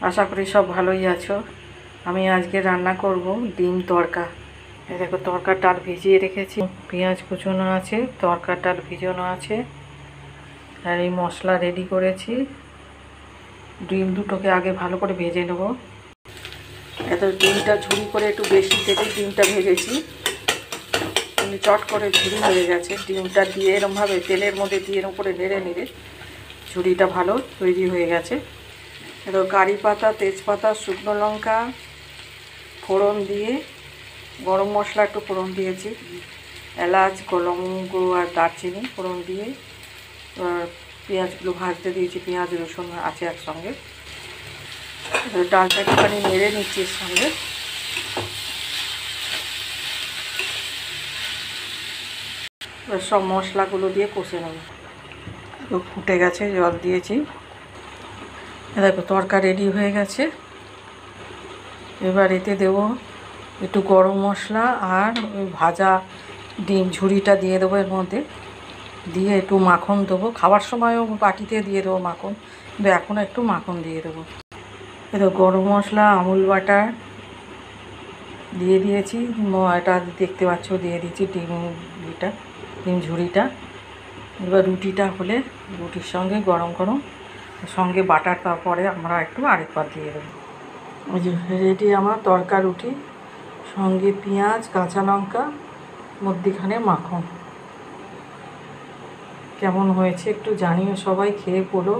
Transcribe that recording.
আশা করি সব ভালোই আছো। আমি আজকে রান্না করব ডিম তড়কা। এই দেখো, তড়কাটা ভিজিয়ে রেখেছি, পেঁয়াজ কুচোনো আছে, তড়কাটা ভিজানো আছে, আর এই মশলা রেডি করেছি। ডিম দুটোকে আগে ভালো করে ভেজে নেব। এত ডিমটা ঝুরি করে একটু বেশি তেলে ডিমটা ভেজেছি, চট করে ঝুরি হয়ে গেছে। ডিমটা দিয়ে এরমভাবে তেলের মধ্যে দিয়ে এরম করে নেড়ে নেড়ে ঝুরিটা ভালো তৈরি হয়ে গেছে। এবার কারি পাতা, তেজপাতা, শুকনো লঙ্কা ফোড়ন দিয়ে, গরম মশলা একটু ফোড়ন দিয়েছি, এলাচ, লবঙ্গ আর দারচিনি ফোড়ন দিয়ে পেঁয়াজগুলো ভাজতে দিয়েছি। পেঁয়াজ রসুন আছে একসঙ্গে। ডালটা একটুখানি নেড়ে নিচ্ছি এর সঙ্গে। সব মশলাগুলো দিয়ে কষে নেব। ফুটে গেছে, জল দিয়েছি। দেখো, তড়কা রেডি হয়ে গেছে। এবার এতে দেবো একটু গরম মশলা আর ওই ভাজা ডিম ঝুড়িটা দিয়ে দেবো এর মধ্যে, দিয়ে একটু মাখন দেবো। খাবার সময়ও বাটিতে দিয়ে দেবো মাখন, কিন্তু এখন একটু মাখন দিয়ে দেবো। এটা গরম মশলা, আমুল বাটার দিয়ে দিয়েছি, এটা দেখতে পাচ্ছ দিয়ে দিয়েছি ডিম ঝুড়িটা। এবার রুটিটা হলে রুটির সঙ্গে গরম গরম সঙ্গে বাটার, তারপরে আমরা একটু আরেকবার দিয়ে দেবো। ওই যে রেডি আমার তড়কা রুটি, সঙ্গে পেঁয়াজ, কাঁচা লঙ্কা, মধ্যিখানে মাখন। কেমন হয়েছে একটু জানিও, সবাই খেয়ে বলো।